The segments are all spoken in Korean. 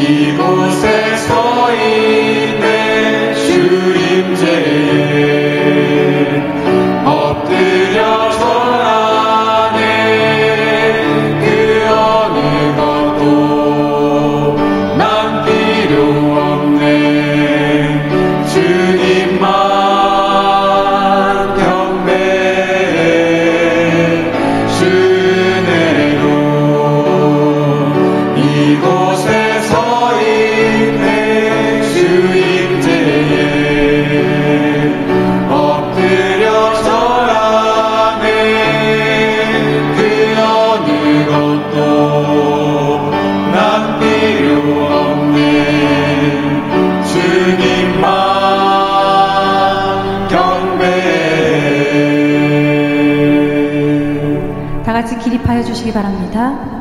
이곳에 서 있네 주임제에 엎드려 절하네 그 어느 것도 난 필요 없네 주님만 경배해 주 은혜로 이곳에 서 있네 주임제에 엎드려 절하네 그 어느 것도 난 필요 없네 주님만 경배해. 다 같이 기립하여 주시기 바랍니다.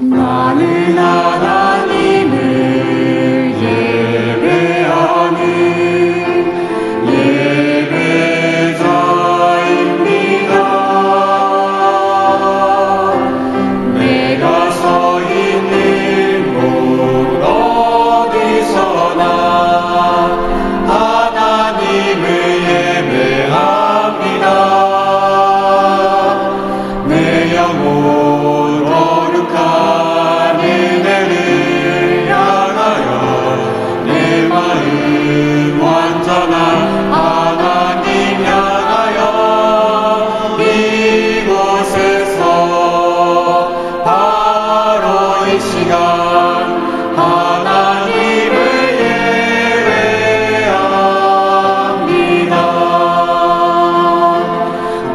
나는 하나님을 예배하는 예배자입니다. 내가 서 있는 곳 어디서나 하나님을 예배합니다. 내 영혼 거룩한 은혜를 향하여 내 마음 완전한 하나님 향하여 이곳에서 바로 이 시간 하나님을 예배합니다.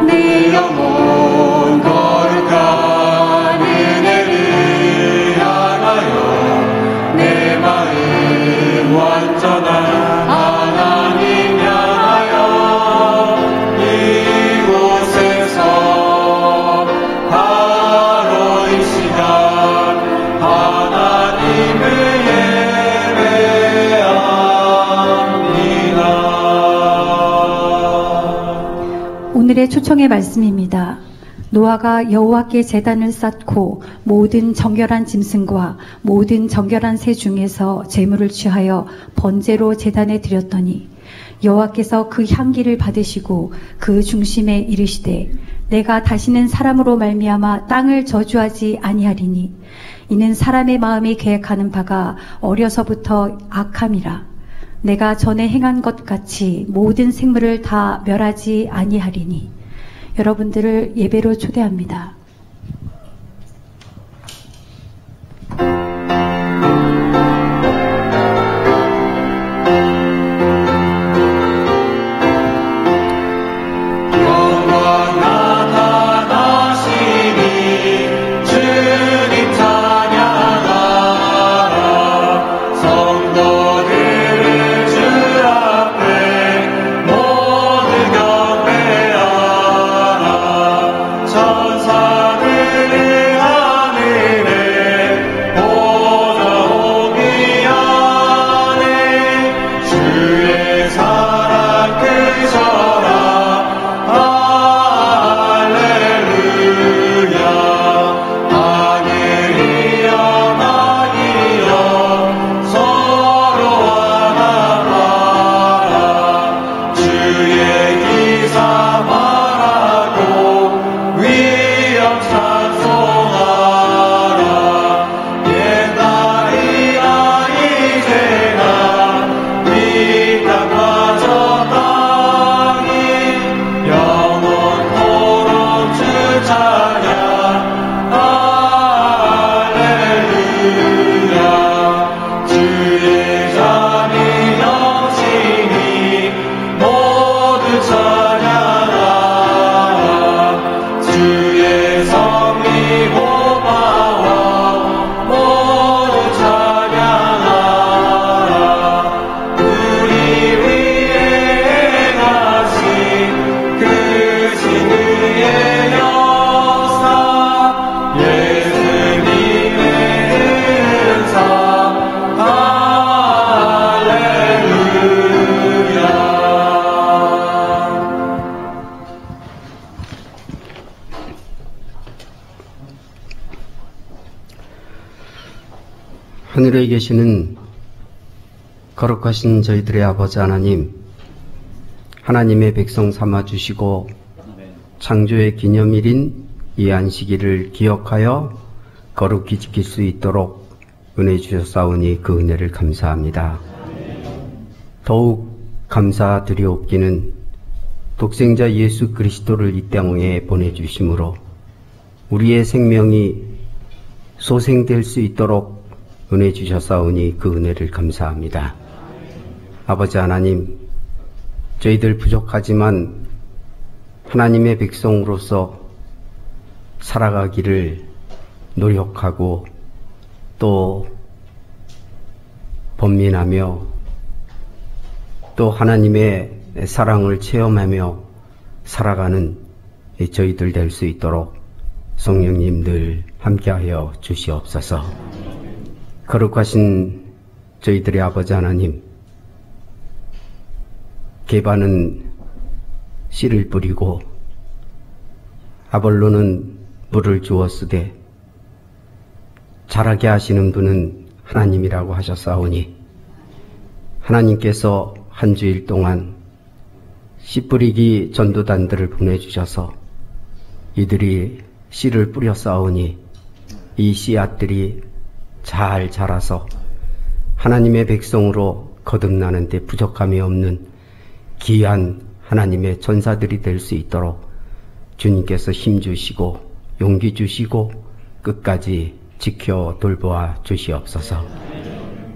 내 영혼 거룩한 은혜를 향하여 내 마음 완전한 하나님 향하여 이곳에서 바로 이 시간 하나님을 예배합니다. 오늘의 초청의 말씀입니다. 노아가 여호와께 제단을 쌓고 모든 정결한 짐승과 모든 정결한 새 중에서 제물을 취하여 번제로 제단에 드렸더니 여호와께서 그 향기를 받으시고 그 중심에 이르시되 내가 다시는 사람으로 말미암아 땅을 저주하지 아니하리니 이는 사람의 마음이 계획하는 바가 어려서부터 악함이라. 내가 전에 행한 것 같이 모든 생물을 다 멸하지 아니하리니. 여러분들을 예배로 초대합니다. 영원 나타나시니 주님 찬양하라 성도들을 주 앞에 모두 경배하라 천사 하늘에 계시는 거룩하신 저희들의 아버지 하나님, 하나님의 백성 삼아주시고 창조의 기념일인 이 안식일을 기억하여 거룩히 지킬 수 있도록 은혜 주셨사오니 그 은혜를 감사합니다. 더욱 감사드리옵기는 독생자 예수 그리스도를 이 땅에 보내주심으로 우리의 생명이 소생될 수 있도록 은혜 주셨사오니 그 은혜를 감사합니다. 아버지 하나님, 저희들 부족하지만 하나님의 백성으로서 살아가기를 노력하고 또 번민하며 또 하나님의 사랑을 체험하며 살아가는 저희들 될 수 있도록 성령님 늘 함께하여 주시옵소서. 거룩하신 저희들의 아버지 하나님, 게바는 씨를 뿌리고 아볼로는 물을 주었으되 자라게 하시는 분은 하나님이라고 하셨사오니 하나님께서 한 주일 동안 씨 뿌리기 전도단들을 보내주셔서 이들이 씨를 뿌렸사오니 이 씨앗들이 잘 자라서 하나님의 백성으로 거듭나는 데 부족함이 없는 귀한 하나님의 전사들이 될 수 있도록 주님께서 힘주시고 용기 주시고 끝까지 지켜 돌보아 주시옵소서.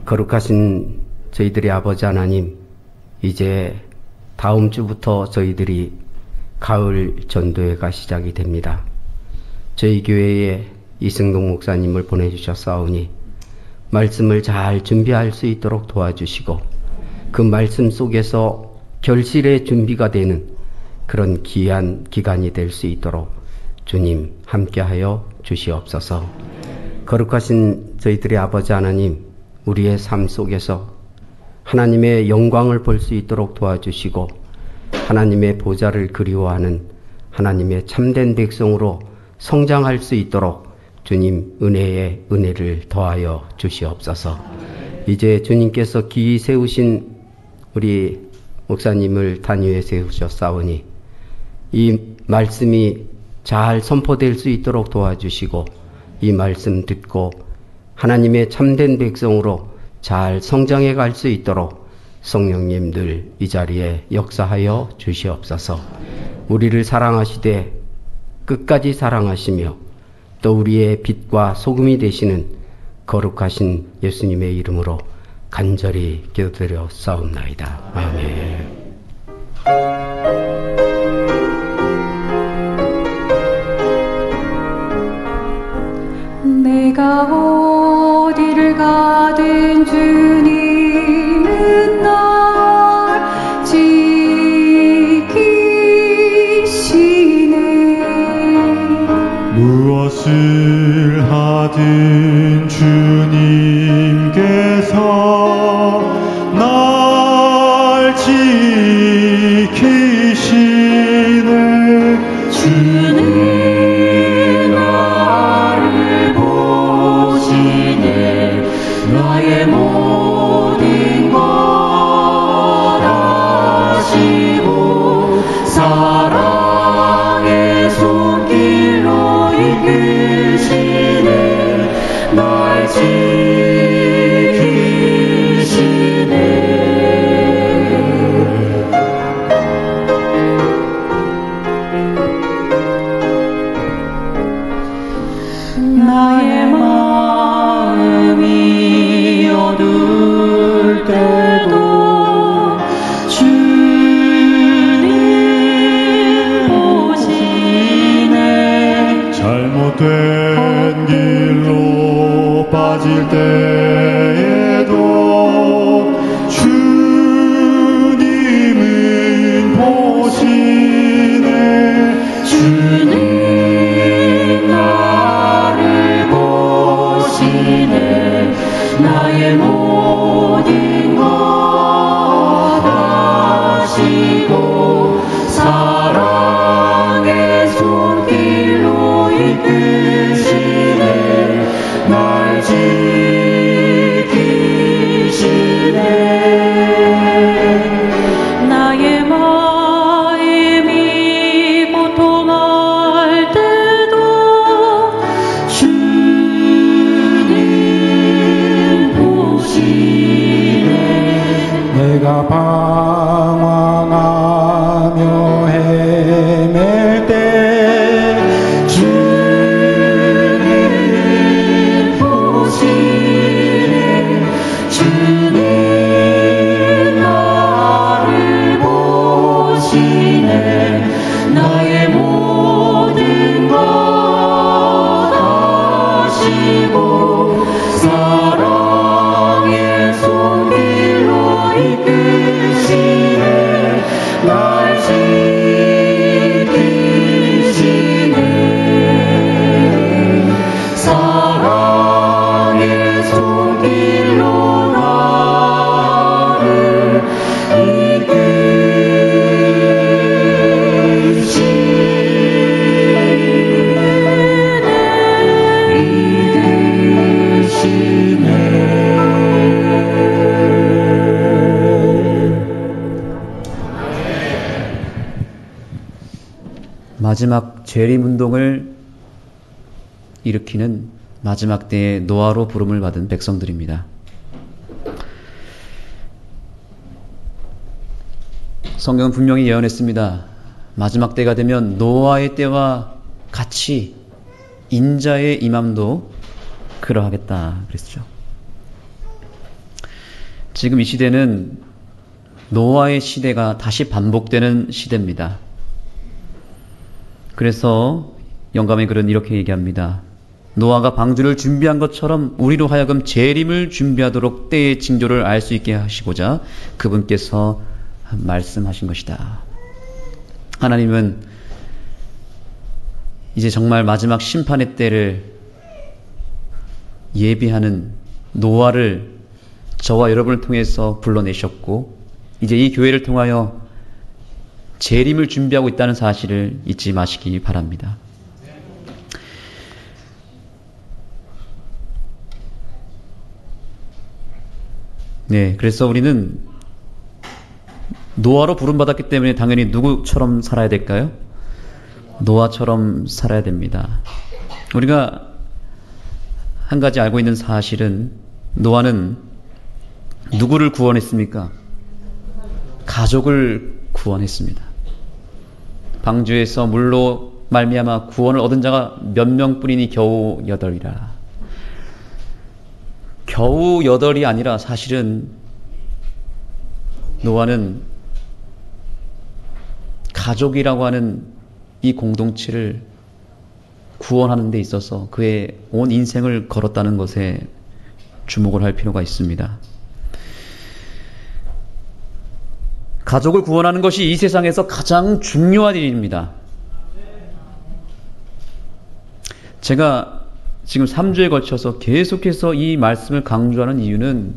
거룩하신 저희들의 아버지 하나님, 이제 다음 주부터 저희들이 가을 전도회가 시작이 됩니다. 저희 교회에 이승동 목사님을 보내주셨사오니 말씀을 잘 준비할 수 있도록 도와주시고 그 말씀 속에서 결실의 준비가 되는 그런 귀한 기간이 될 수 있도록 주님 함께하여 주시옵소서. 거룩하신 저희들의 아버지 하나님, 우리의 삶 속에서 하나님의 영광을 볼 수 있도록 도와주시고 하나님의 보좌를 그리워하는 하나님의 참된 백성으로 성장할 수 있도록 주님 은혜에 은혜를 더하여 주시옵소서. 이제 주님께서 기이 세우신 우리 목사님을 단위에 세우셨사오니 이 말씀이 잘 선포될 수 있도록 도와주시고 이 말씀 듣고 하나님의 참된 백성으로 잘 성장해 갈 수 있도록 성령님들 이 자리에 역사하여 주시옵소서. 우리를 사랑하시되 끝까지 사랑하시며 또 우리의 빛과 소금이 되시는 거룩하신 예수님의 이름으로 간절히 기도드려 싸움나이다. 아멘. 내가 어디를 가든 주님은 날 지키시네. 무엇을 하든 주님께서 날 지키시네. 주는 나를 보시네. 나의 모든 것 아시고 사랑의 손길로 이끄시네. 날 지키시네. 나의 마음이 어두울 때도 주님 보시네. 잘못된 길로 빠질 때에도 주님은 보시네. 주는 나를 보시네. 나의 모든 것 아시고 사랑의 손길로 이끄시네. 날 지키시네. 마지막 재림운동을 일으키는 마지막 때의 노아로 부름을 받은 백성들입니다. 성경은 분명히 예언했습니다. 마지막 때가 되면 노아의 때와 같이 인자의 임함도 그러하겠다 그랬죠. 지금 이 시대는 노아의 시대가 다시 반복되는 시대입니다. 그래서 영감의 글은 이렇게 얘기합니다. 노아가 방주를 준비한 것처럼 우리로 하여금 재림을 준비하도록 때의 징조를 알 수 있게 하시고자 그분께서 말씀하신 것이다. 하나님은 이제 정말 마지막 심판의 때를 예비하는 노아를 저와 여러분을 통해서 불러내셨고 이제 이 교회를 통하여 재림을 준비하고 있다는 사실을 잊지 마시기 바랍니다. 네, 그래서 우리는 노아로 부름받았기 때문에 당연히 누구처럼 살아야 될까요? 노아처럼 살아야 됩니다. 우리가 한 가지 알고 있는 사실은 노아는 누구를 구원했습니까? 가족을 구원했습니다. 방주에서 물로 말미암아 구원을 얻은 자가 몇 명뿐이니 겨우 8이라. 겨우 8이 아니라 사실은 노아는 가족이라고 하는 이 공동체를 구원하는 데 있어서 그의 온 인생을 걸었다는 것에 주목을 할 필요가 있습니다. 가족을 구원하는 것이 이 세상에서 가장 중요한 일입니다. 제가 지금 3주에 걸쳐서 계속해서 이 말씀을 강조하는 이유는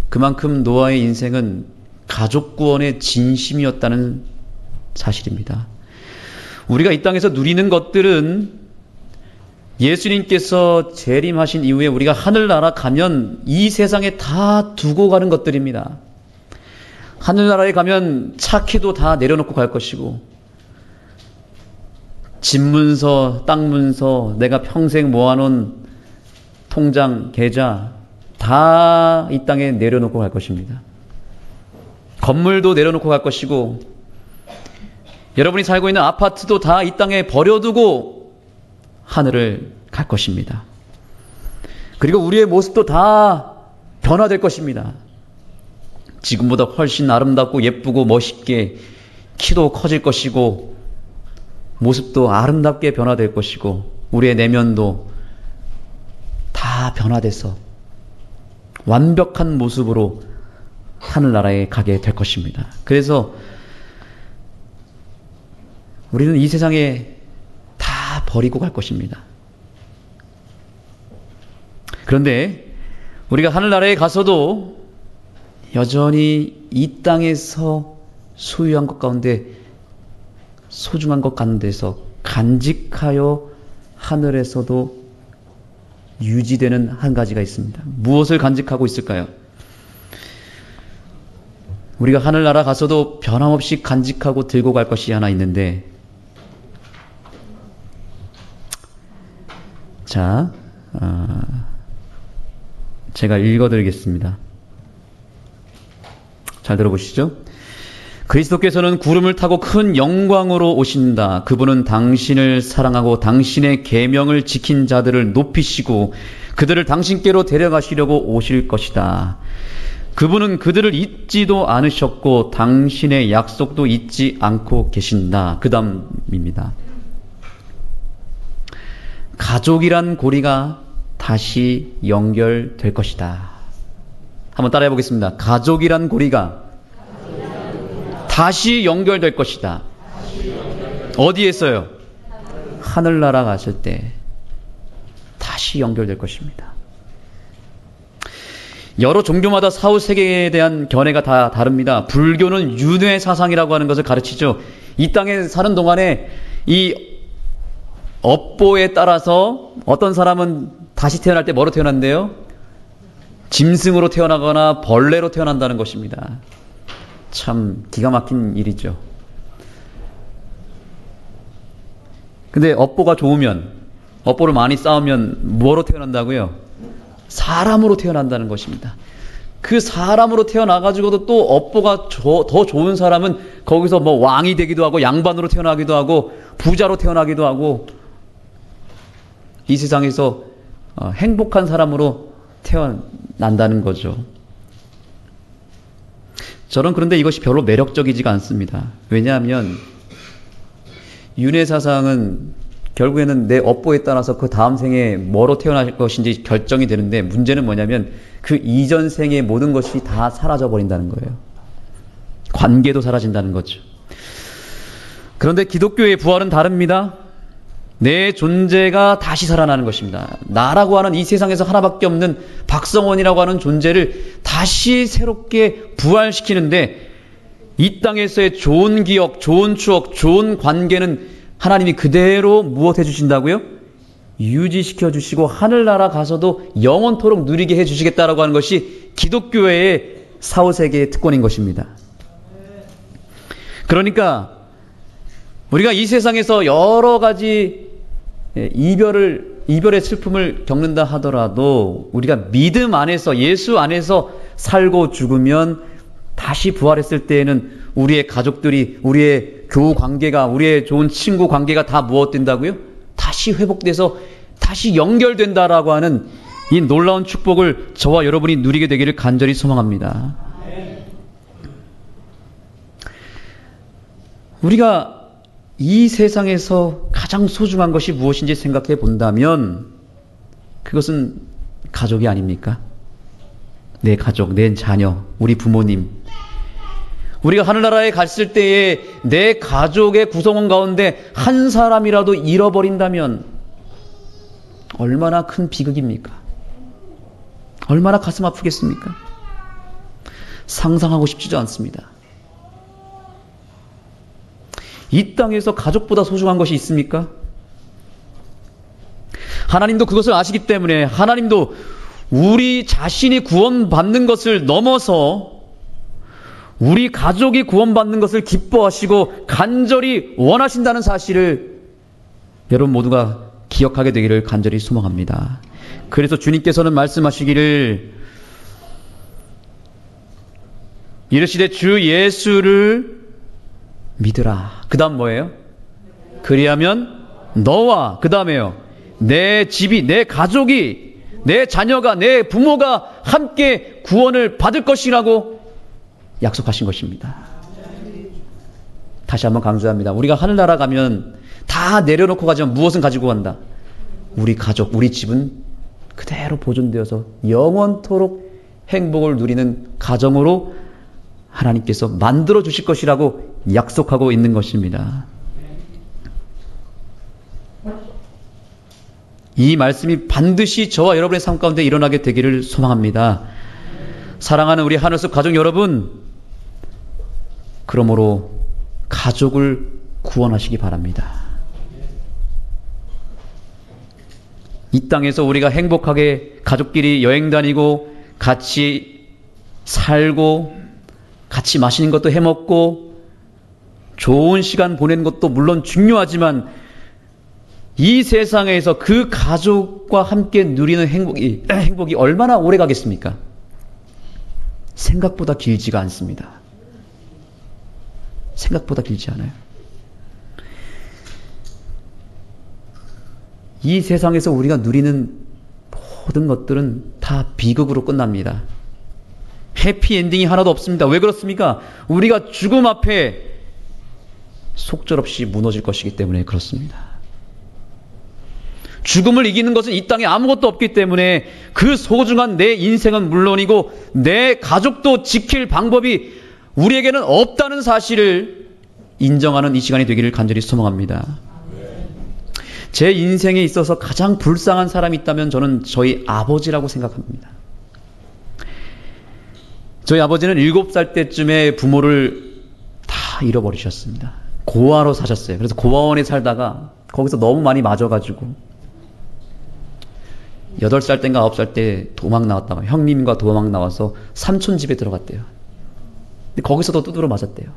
그만큼 노아의 인생은 가족 구원의 진심이었다는 사실입니다. 우리가 이 땅에서 누리는 것들은 예수님께서 재림하신 이후에 우리가 하늘나라 가면 이 세상에 다 두고 가는 것들입니다. 하늘나라에 가면 차 키도 다 내려놓고 갈 것이고 집 문서, 땅 문서, 내가 평생 모아놓은 통장, 계좌 다 이 땅에 내려놓고 갈 것입니다. 건물도 내려놓고 갈 것이고 여러분이 살고 있는 아파트도 다 이 땅에 버려두고 하늘을 갈 것입니다. 그리고 우리의 모습도 다 변화될 것입니다. 지금보다 훨씬 아름답고 예쁘고 멋있게 키도 커질 것이고 모습도 아름답게 변화될 것이고 우리의 내면도 다 변화돼서 완벽한 모습으로 하늘나라에 가게 될 것입니다. 그래서 우리는 이 세상에 다 버리고 갈 것입니다. 그런데 우리가 하늘나라에 가서도 여전히 이 땅에서 소유한 것 가운데 소중한 것 가운데서 간직하여 하늘에서도 유지되는 한 가지가 있습니다. 무엇을 간직하고 있을까요? 우리가 하늘나라 가서도 변함없이 간직하고 들고 갈 것이 하나 있는데 자, 제가 읽어드리겠습니다. 잘 들어보시죠. 그리스도께서는 구름을 타고 큰 영광으로 오신다. 그분은 당신을 사랑하고 당신의 계명을 지킨 자들을 높이시고 그들을 당신께로 데려가시려고 오실 것이다. 그분은 그들을 잊지도 않으셨고 당신의 약속도 잊지 않고 계신다. 그 다음입니다. 가족이란 고리가 다시 연결될 것이다. 한번 따라해 보겠습니다. 가족이란 고리가 다시 연결될 것이다. 어디에서요? 하늘나라 갔을 때 다시 연결될 것입니다. 여러 종교마다 사후세계에 대한 견해가 다 다릅니다. 불교는 윤회 사상이라고 하는 것을 가르치죠. 이 땅에 사는 동안에 이 업보에 따라서 어떤 사람은 다시 태어날 때 뭐로 태어난대요? 짐승으로 태어나거나 벌레로 태어난다는 것입니다. 참 기가 막힌 일이죠. 근데 업보가 좋으면, 업보를 많이 쌓으면 뭐로 태어난다고요? 사람으로 태어난다는 것입니다. 그 사람으로 태어나가지고도 또 업보가 더 좋은 사람은 거기서 뭐 왕이 되기도 하고 양반으로 태어나기도 하고 부자로 태어나기도 하고 이 세상에서 행복한 사람으로 태어난다는 거죠. 저는 그런데 이것이 별로 매력적이지가 않습니다. 왜냐하면 윤회사상은 결국에는 내 업보에 따라서 그 다음 생에 뭐로 태어날 것인지 결정이 되는데 문제는 뭐냐면 그 이전 생의 모든 것이 다 사라져 버린다는 거예요. 관계도 사라진다는 거죠. 그런데 기독교의 부활은 다릅니다. 내 존재가 다시 살아나는 것입니다. 나라고 하는 이 세상에서 하나밖에 없는 박성원이라고 하는 존재를 다시 새롭게 부활시키는데 이 땅에서의 좋은 기억, 좋은 추억, 좋은 관계는 하나님이 그대로 무엇해 주신다고요? 유지시켜 주시고 하늘나라 가서도 영원토록 누리게 해 주시겠다라고 하는 것이 기독교의 사후세계의 특권인 것입니다. 그러니까 우리가 이 세상에서 여러 가지 이별의 슬픔을 겪는다 하더라도 우리가 믿음 안에서 예수 안에서 살고 죽으면 다시 부활했을 때에는 우리의 가족들이 우리의 교우 관계가 우리의 좋은 친구 관계가 다 무엇 된다고요? 다시 회복돼서 다시 연결된다라고 하는 이 놀라운 축복을 저와 여러분이 누리게 되기를 간절히 소망합니다. 우리가 이 세상에서 가장 소중한 것이 무엇인지 생각해 본다면 그것은 가족이 아닙니까? 내 가족, 내 자녀, 우리 부모님. 우리가 하늘나라에 갔을 때에 내 가족의 구성원 가운데 한 사람이라도 잃어버린다면 얼마나 큰 비극입니까? 얼마나 가슴 아프겠습니까? 상상하고 싶지도 않습니다. 이 땅에서 가족보다 소중한 것이 있습니까? 하나님도 그것을 아시기 때문에 하나님도 우리 자신이 구원받는 것을 넘어서 우리 가족이 구원받는 것을 기뻐하시고 간절히 원하신다는 사실을 여러분 모두가 기억하게 되기를 간절히 소망합니다. 그래서 주님께서는 말씀하시기를 이르시되 주 예수를 믿으라. 그 다음 뭐예요? 그리하면 너와 그 다음에요. 내 집이, 내 가족이, 내 자녀가, 내 부모가 함께 구원을 받을 것이라고 약속하신 것입니다. 다시 한번 강조합니다. 우리가 하늘나라 가면 다 내려놓고 가지만 무엇은 가지고 간다? 우리 가족, 우리 집은 그대로 보존되어서 영원토록 행복을 누리는 가정으로 하나님께서 만들어 주실 것이라고 약속하고 있는 것입니다. 이 말씀이 반드시 저와 여러분의 삶 가운데 일어나게 되기를 소망합니다. 사랑하는 우리 하늘속 가족 여러분, 그러므로 가족을 구원하시기 바랍니다. 이 땅에서 우리가 행복하게 가족끼리 여행 다니고 같이 살고 같이 맛있는 것도 해먹고 좋은 시간 보내는 것도 물론 중요하지만 이 세상에서 그 가족과 함께 누리는 행복이 얼마나 오래 가겠습니까? 생각보다 길지가 않습니다. 생각보다 길지 않아요. 이 세상에서 우리가 누리는 모든 것들은 다 비극으로 끝납니다. 해피엔딩이 하나도 없습니다. 왜 그렇습니까? 우리가 죽음 앞에 속절없이 무너질 것이기 때문에 그렇습니다. 죽음을 이기는 것은 이 땅에 아무것도 없기 때문에 그 소중한 내 인생은 물론이고 내 가족도 지킬 방법이 우리에게는 없다는 사실을 인정하는 이 시간이 되기를 간절히 소망합니다. 제 인생에 있어서 가장 불쌍한 사람이 있다면 저는 저희 아버지라고 생각합니다. 저희 아버지는 7살 때쯤에 부모를 다 잃어버리셨습니다. 고아로 사셨어요. 그래서 고아원에 살다가 거기서 너무 많이 맞아가지고 8살 땐가 9살 때 도망 나왔다가 형님과 도망 나와서 삼촌 집에 들어갔대요. 근데 거기서도 두드러 맞았대요.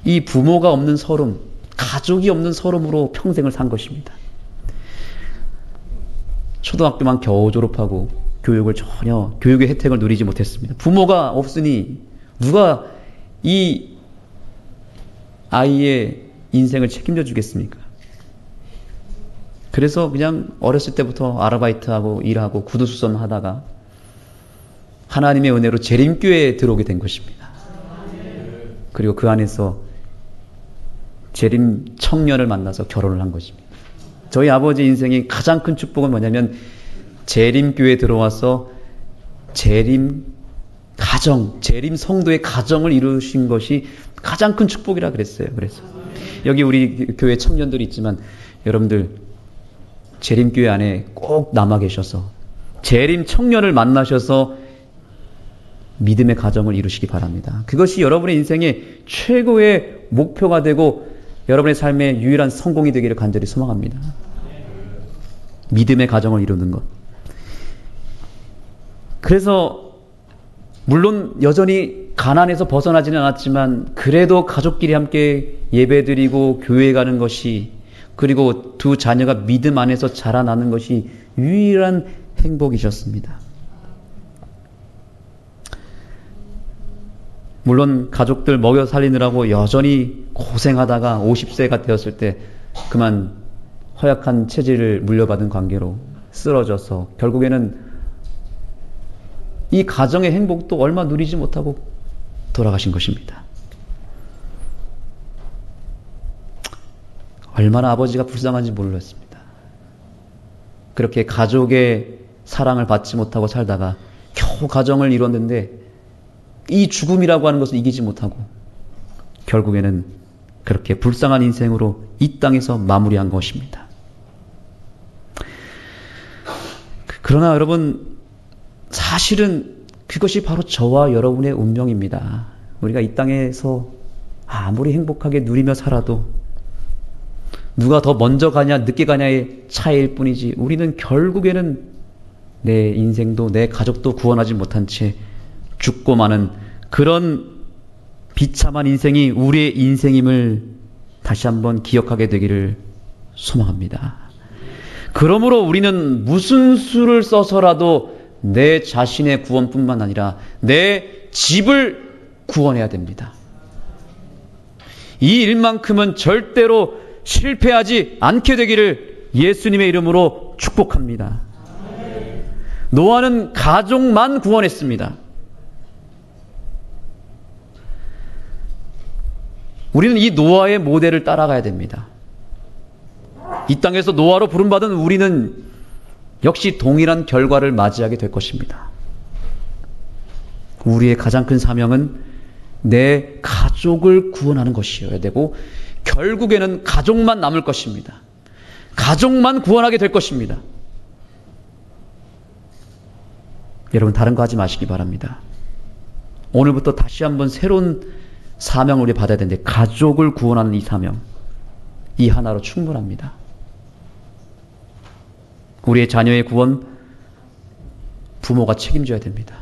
이 부모가 없는 서름, 가족이 없는 서름으로 평생을 산 것입니다. 초등학교만 겨우 졸업하고 교육의 혜택을 누리지 못했습니다. 부모가 없으니 누가 이 아이의 인생을 책임져 주겠습니까? 그래서 그냥 어렸을 때부터 아르바이트하고 일하고 구두수선 하다가 하나님의 은혜로 재림교회에 들어오게 된 것입니다. 그리고 그 안에서 재림 청년을 만나서 결혼을 한 것입니다. 저희 아버지 인생의 가장 큰 축복은 뭐냐면 재림교회에 들어와서 재림 성도의 가정을 이루신 것이 가장 큰 축복이라 그랬어요. 그래서 여기 우리 교회 청년들이 있지만 여러분들 재림교회 안에 꼭 남아 계셔서 재림 청년을 만나셔서 믿음의 가정을 이루시기 바랍니다. 그것이 여러분의 인생의 최고의 목표가 되고 여러분의 삶의 유일한 성공이 되기를 간절히 소망합니다. 믿음의 가정을 이루는 것. 그래서 물론 여전히 가난에서 벗어나지는 않았지만 그래도 가족끼리 함께 예배드리고 교회 가는 것이 그리고 두 자녀가 믿음 안에서 자라나는 것이 유일한 행복이셨습니다. 물론 가족들 먹여 살리느라고 여전히 고생하다가 50세가 되었을 때 그만 허약한 체질을 물려받은 관계로 쓰러져서 결국에는 이 가정의 행복도 얼마 누리지 못하고 돌아가신 것입니다. 얼마나 아버지가 불쌍한지 몰랐습니다. 그렇게 가족의 사랑을 받지 못하고 살다가 겨우 가정을 이뤘는데 이 죽음이라고 하는 것을 이기지 못하고 결국에는 그렇게 불쌍한 인생으로 이 땅에서 마무리한 것입니다. 그러나 여러분, 사실은 그것이 바로 저와 여러분의 운명입니다. 우리가 이 땅에서 아무리 행복하게 누리며 살아도 누가 더 먼저 가냐 늦게 가냐의 차이일 뿐이지 우리는 결국에는 내 인생도 내 가족도 구원하지 못한 채 죽고 마는 그런 비참한 인생이 우리의 인생임을 다시 한번 기억하게 되기를 소망합니다. 그러므로 우리는 무슨 수를 써서라도 내 자신의 구원뿐만 아니라 내 집을 구원해야 됩니다. 이 일만큼은 절대로 실패하지 않게 되기를 예수님의 이름으로 축복합니다. 노아는 가족만 구원했습니다. 우리는 이 노아의 모델을 따라가야 됩니다. 이 땅에서 노아로 부름받은 우리는 역시 동일한 결과를 맞이하게 될 것입니다. 우리의 가장 큰 사명은 내 가족을 구원하는 것이어야 되고 결국에는 가족만 남을 것입니다. 가족만 구원하게 될 것입니다. 여러분 다른 거 하지 마시기 바랍니다. 오늘부터 다시 한번 새로운 사명을 우리 받아야 되는데 가족을 구원하는 이 사명, 이 하나로 충분합니다. 우리의 자녀의 구원 부모가 책임져야 됩니다.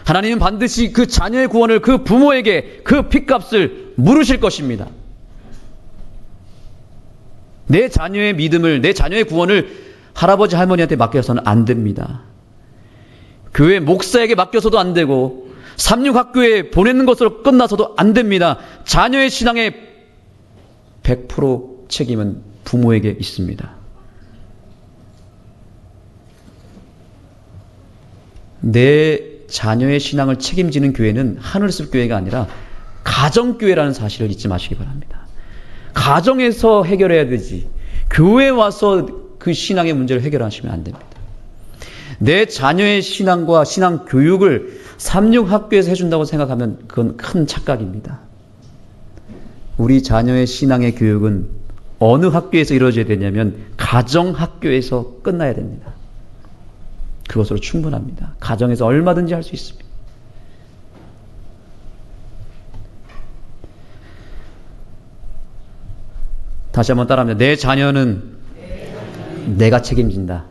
하나님은 반드시 그 자녀의 구원을 그 부모에게 그 핏값을 물으실 것입니다. 내 자녀의 믿음을, 내 자녀의 구원을 할아버지 할머니한테 맡겨서는 안 됩니다. 교회 목사에게 맡겨서도 안 되고 삼육학교에 보내는 것으로 끝나서도 안 됩니다. 자녀의 신앙의 100% 책임은 부모에게 있습니다. 내 자녀의 신앙을 책임지는 교회는 하늘숲 교회가 아니라 가정교회라는 사실을 잊지 마시기 바랍니다. 가정에서 해결해야 되지 교회에 와서 그 신앙의 문제를 해결하시면 안 됩니다. 내 자녀의 신앙과 신앙 교육을 삼육학교에서 해준다고 생각하면 그건 큰 착각입니다. 우리 자녀의 신앙의 교육은 어느 학교에서 이루어져야 되냐면 가정학교에서 끝나야 됩니다. 그것으로 충분합니다. 가정에서 얼마든지 할 수 있습니다. 다시 한번 따라합니다. 내 자녀는 내가 책임진다.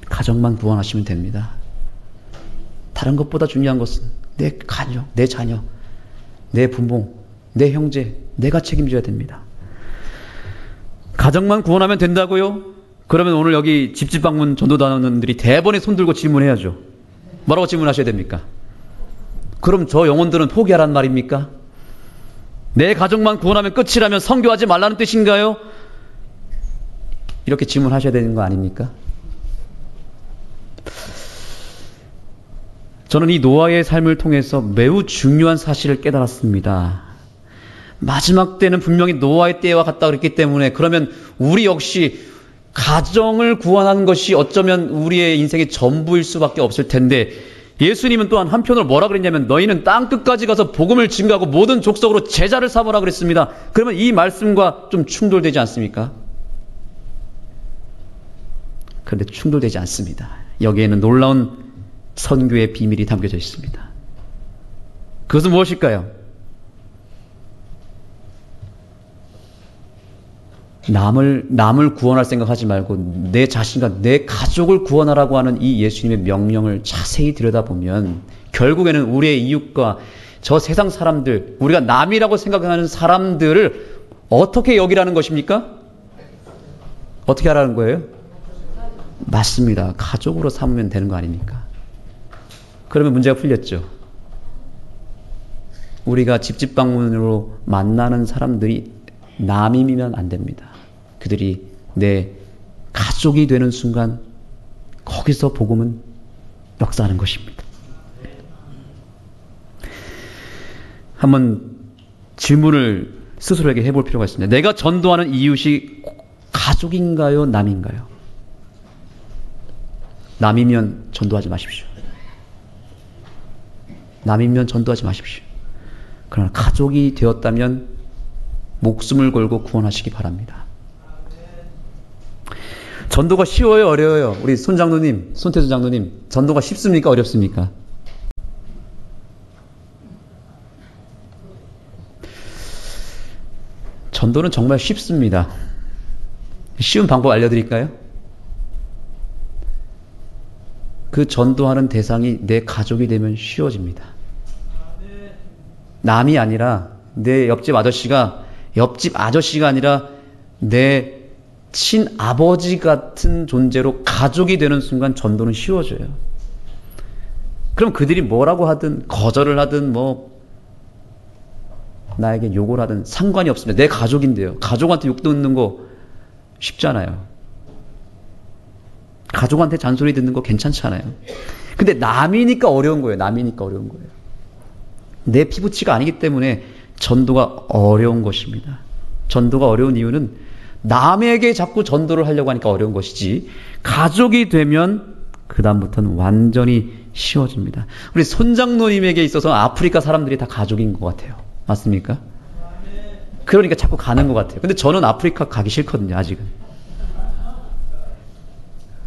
가정만 구원하시면 됩니다. 다른 것보다 중요한 것은 내 자녀. 내 부모, 내 형제, 내가 책임져야 됩니다. 가정만 구원하면 된다고요? 그러면 오늘 여기 집집 방문 전도단원들이 대번에 손들고 질문해야죠. 뭐라고 질문하셔야 됩니까? 그럼 저 영혼들은 포기하란 말입니까? 내 가족만 구원하면 끝이라면 선교하지 말라는 뜻인가요? 이렇게 질문하셔야 되는 거 아닙니까? 저는 이 노아의 삶을 통해서 매우 중요한 사실을 깨달았습니다. 마지막 때는 분명히 노아의 때와 같다 그랬기 때문에 그러면 우리 역시 가정을 구원하는 것이 어쩌면 우리의 인생의 전부일 수밖에 없을 텐데 예수님은 또한 한편으로 뭐라 그랬냐면 너희는 땅 끝까지 가서 복음을 증거하고 모든 족속으로 제자를 삼으라 그랬습니다. 그러면 이 말씀과 좀 충돌되지 않습니까? 그런데 충돌되지 않습니다. 여기에는 놀라운 선교의 비밀이 담겨져 있습니다. 그것은 무엇일까요? 남을 구원할 생각하지 말고 내 자신과 내 가족을 구원하라고 하는 이 예수님의 명령을 자세히 들여다보면 결국에는 우리의 이웃과 저 세상 사람들, 우리가 남이라고 생각하는 사람들을 어떻게 여기라는 것입니까? 어떻게 하라는 거예요? 맞습니다. 가족으로 삼으면 되는 거 아닙니까? 그러면 문제가 풀렸죠. 우리가 집집 방문으로 만나는 사람들이 남임이면 안 됩니다. 그들이 내 가족이 되는 순간 거기서 복음은 역사하는 것입니다. 한번 질문을 스스로에게 해볼 필요가 있습니다. 내가 전도하는 이웃이 가족인가요? 남인가요? 남이면 전도하지 마십시오. 남이면 전도하지 마십시오. 그러나 가족이 되었다면 목숨을 걸고 구원하시기 바랍니다. 전도가 쉬워요? 어려워요? 우리 손장로님, 손태수 장로님, 전도가 쉽습니까? 어렵습니까? 전도는 정말 쉽습니다. 쉬운 방법 알려드릴까요? 그 전도하는 대상이 내 가족이 되면 쉬워집니다. 남이 아니라 내 옆집 아저씨가 아니라 내 친아버지 같은 존재로 가족이 되는 순간 전도는 쉬워져요. 그럼 그들이 뭐라고 하든 거절을 하든 나에게 욕을 하든 상관이 없습니다. 내 가족인데요. 가족한테 욕 듣는 거 쉽잖아요. 가족한테 잔소리 듣는 거 괜찮잖아요. 근데 남이니까 어려운 거예요. 내 피부치가 아니기 때문에 전도가 어려운 것입니다. 전도가 어려운 이유는 남에게 자꾸 전도를 하려고 하니까 어려운 것이지 가족이 되면 그 다음부터는 완전히 쉬워집니다. 우리 손장로님에게 있어서 아프리카 사람들이 다 가족인 것 같아요. 맞습니까? 그러니까 자꾸 가는 것 같아요. 근데 저는 아프리카 가기 싫거든요. 아직은.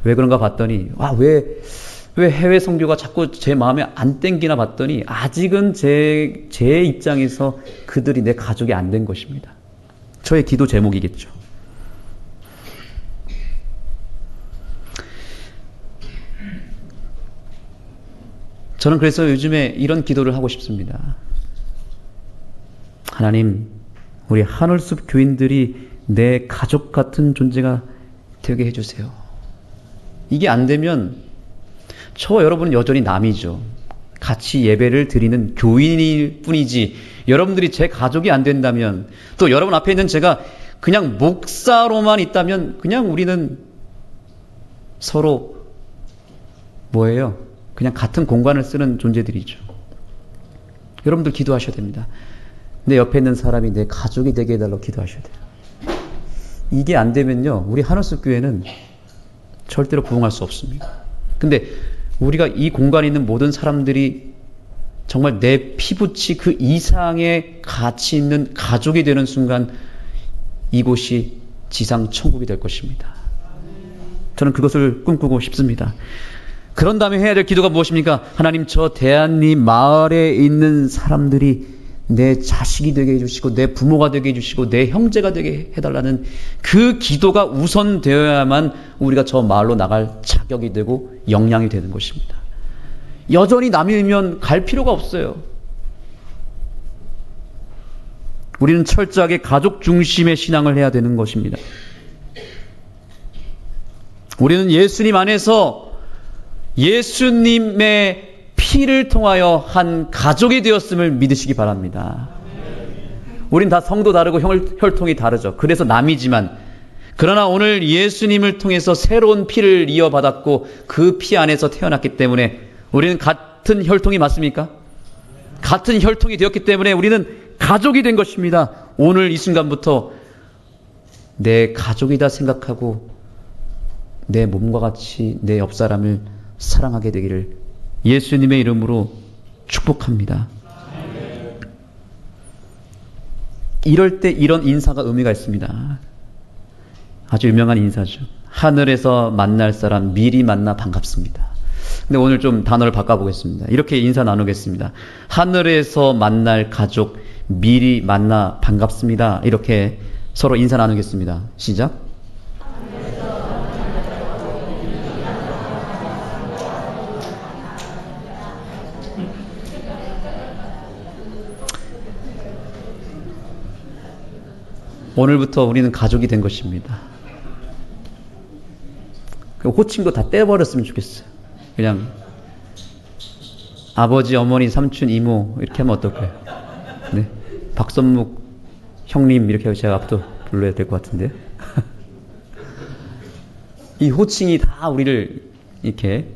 왜 그런가 봤더니 왜 해외 선교가 자꾸 제 마음에 안 땡기나 봤더니 아직은 제 입장에서 그들이 내 가족이 안 된 것입니다. 저의 기도 제목이겠죠. 저는 그래서 요즘에 이런 기도를 하고 싶습니다. 하나님, 우리 하늘숲 교인들이 내 가족 같은 존재가 되게 해주세요. 이게 안 되면 저와 여러분은 여전히 남이죠. 같이 예배를 드리는 교인일 뿐이지 여러분들이 제 가족이 안 된다면 또 여러분 앞에 있는 제가 그냥 목사로만 있다면 그냥 우리는 서로 뭐예요? 그냥 같은 공간을 쓰는 존재들이죠. 여러분들 기도하셔야 됩니다. 내 옆에 있는 사람이 내 가족이 되게 해달라고 기도하셔야 돼요. 이게 안 되면요, 우리 하늘숲 교회는 절대로 부흥할 수 없습니다. 근데 우리가 이 공간에 있는 모든 사람들이 정말 내 피부치 그 이상의 가치 있는 가족이 되는 순간 이곳이 지상 천국이 될 것입니다. 저는 그것을 꿈꾸고 싶습니다. 그런 다음에 해야 될 기도가 무엇입니까? 하나님, 저 대한님 마을에 있는 사람들이 내 자식이 되게 해주시고 내 부모가 되게 해주시고 내 형제가 되게 해달라는 그 기도가 우선되어야만 우리가 저 마을로 나갈 자격이 되고 역량이 되는 것입니다. 여전히 남이면 갈 필요가 없어요. 우리는 철저하게 가족 중심의 신앙을 해야 되는 것입니다. 우리는 예수님 안에서 예수님의 피를 통하여 한 가족이 되었음을 믿으시기 바랍니다. 우린 다 성도 다르고 혈통이 다르죠. 그래서 남이지만, 그러나 오늘 예수님을 통해서 새로운 피를 이어받았고 그 피 안에서 태어났기 때문에 우리는 같은 혈통이 맞습니까? 같은 혈통이 되었기 때문에 우리는 가족이 된 것입니다. 오늘 이 순간부터 내 가족이다 생각하고 내 몸과 같이 내 옆 사람을 사랑하게 되기를 예수님의 이름으로 축복합니다. 이럴 때 이런 인사가 의미가 있습니다. 아주 유명한 인사죠. 하늘에서 만날 사람 미리 만나 반갑습니다. 근데 오늘 좀 단어를 바꿔보겠습니다. 이렇게 인사 나누겠습니다. 하늘에서 만날 가족 미리 만나 반갑습니다. 이렇게 서로 인사 나누겠습니다. 시작. 오늘부터 우리는 가족이 된 것입니다. 그 호칭도 다 떼버렸으면 좋겠어요. 그냥 아버지, 어머니, 삼촌, 이모 이렇게 하면 어떨까요? 네, 박선묵 형님 이렇게 제가 앞도 불러야 될 것 같은데요. 이 호칭이 다 우리를 이렇게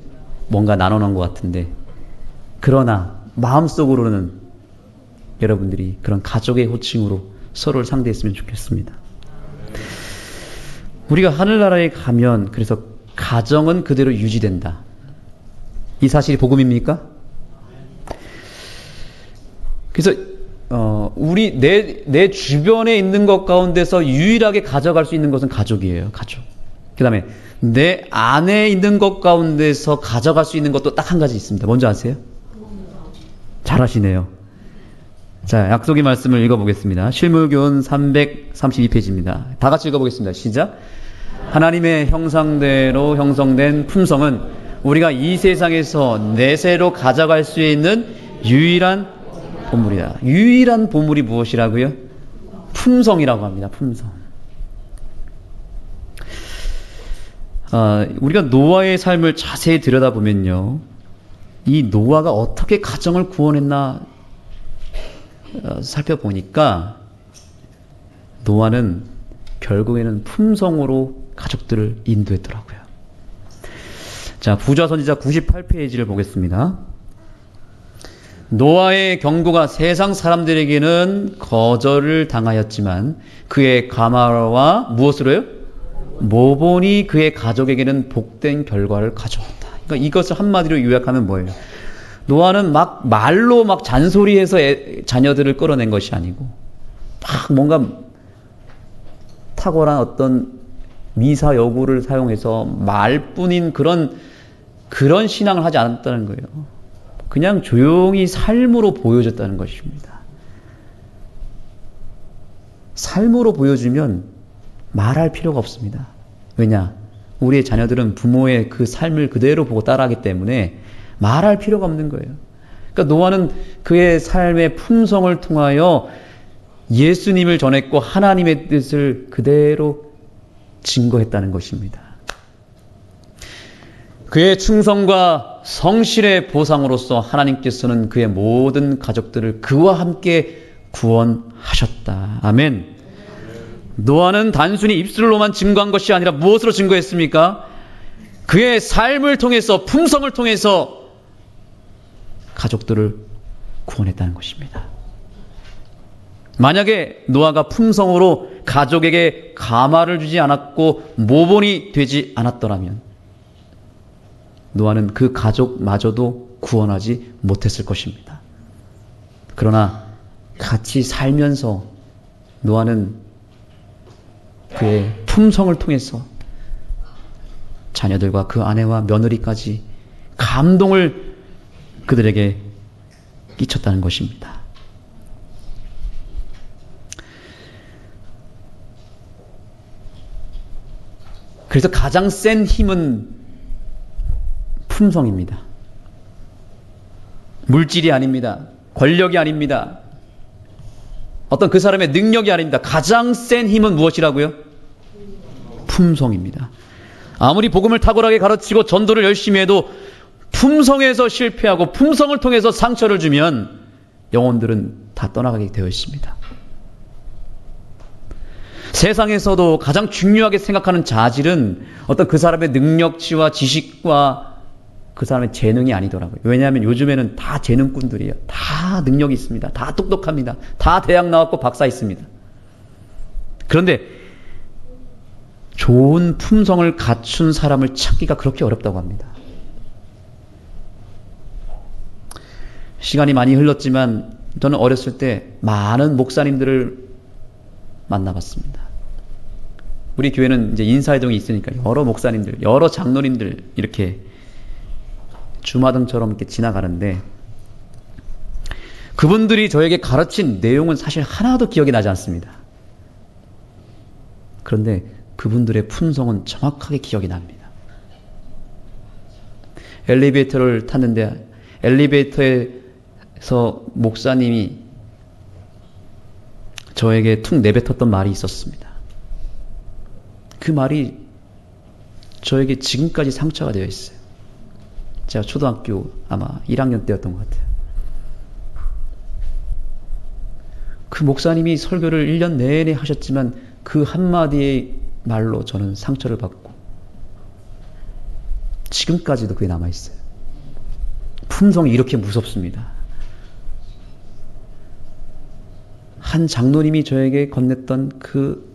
뭔가 나눠놓은 것 같은데, 그러나 마음속으로는 여러분들이 그런 가족의 호칭으로 서로를 상대했으면 좋겠습니다. 우리가 하늘나라에 가면 그래서 가정은 그대로 유지된다. 이 사실이 복음입니까? 그래서 우리 내 주변에 있는 것 가운데서 유일하게 가져갈 수 있는 것은 가족이에요. 가족. 그 다음에 내 안에 있는 것 가운데서 가져갈 수 있는 것도 딱 한 가지 있습니다. 뭔지 아세요? 잘하시네요. 자, 약속의 말씀을 읽어보겠습니다. 실물교훈 332페이지입니다. 다 같이 읽어보겠습니다. 시작. 하나님의 형상대로 형성된 품성은 우리가 이 세상에서 내세로 가져갈 수 있는 유일한 보물이다. 유일한 보물이 무엇이라고요? 품성이라고 합니다. 품성. 우리가 노아의 삶을 자세히 들여다보면요, 이 노아가 어떻게 가정을 구원했나 살펴보니까 노아는 결국에는 품성으로 가족들을 인도했더라고요. 자, 부자 선지자 98페이지를 보겠습니다. 노아의 경고가 세상 사람들에게는 거절을 당하였지만 그의 가마와 무엇으로요? 모본이 그의 가족에게는 복된 결과를 가져왔다. 그러니까 이것을 한마디로 요약하면 뭐예요? 노아는 막 말로 막 잔소리해서 자녀들을 끌어낸 것이 아니고 막 뭔가 탁월한 어떤 미사 여구를 사용해서 말뿐인 그런 신앙을 하지 않았다는 거예요. 그냥 조용히 삶으로 보여줬다는 것입니다. 삶으로 보여주면 말할 필요가 없습니다. 왜냐? 우리의 자녀들은 부모의 그 삶을 그대로 보고 따라하기 때문에 말할 필요가 없는 거예요. 그러니까 노아는 그의 삶의 품성을 통하여 예수님을 전했고 하나님의 뜻을 그대로 증거했다는 것입니다. 그의 충성과 성실의 보상으로서 하나님께서는 그의 모든 가족들을 그와 함께 구원하셨다. 아멘. 노아는 단순히 입술로만 증거한 것이 아니라 무엇으로 증거했습니까? 그의 삶을 통해서, 품성을 통해서 가족들을 구원했다는 것입니다. 만약에 노아가 품성으로 가족에게 가마를 주지 않았고 모본이 되지 않았더라면 노아는 그 가족마저도 구원하지 못했을 것입니다. 그러나 같이 살면서 노아는 그의 품성을 통해서 자녀들과 그 아내와 며느리까지 감동을 그들에게 끼쳤다는 것입니다. 그래서 가장 센 힘은 품성입니다. 물질이 아닙니다. 권력이 아닙니다. 어떤 그 사람의 능력이 아닙니다. 가장 센 힘은 무엇이라고요? 품성입니다. 아무리 복음을 탁월하게 가르치고 전도를 열심히 해도 품성에서 실패하고 품성을 통해서 상처를 주면 영혼들은 다 떠나가게 되어 있습니다. 세상에서도 가장 중요하게 생각하는 자질은 어떤 그 사람의 능력치와 지식과 그 사람의 재능이 아니더라고요. 왜냐하면 요즘에는 다 재능꾼들이에요. 다 능력이 있습니다. 다 똑똑합니다. 다 대학 나왔고 박사 있습니다. 그런데 좋은 품성을 갖춘 사람을 찾기가 그렇게 어렵다고 합니다. 시간이 많이 흘렀지만 저는 어렸을 때 많은 목사님들을 만나봤습니다. 우리 교회는 이제 인사이동이 있으니까 여러 목사님들, 여러 장로님들 이렇게 주마등처럼 이렇게 지나가는데 그분들이 저에게 가르친 내용은 사실 하나도 기억이 나지 않습니다. 그런데 그분들의 품성은 정확하게 기억이 납니다. 엘리베이터를 탔는데 엘리베이터에서 목사님이 저에게 툭 내뱉었던 말이 있었습니다. 그 말이 저에게 지금까지 상처가 되어 있어요. 제가 초등학교 아마 1학년 때였던 것 같아요. 그 목사님이 설교를 1년 내내 하셨지만 그 한마디의 말로 저는 상처를 받고 지금까지도 그게 남아있어요. 품성이 이렇게 무섭습니다. 한 장로님이 저에게 건넸던 그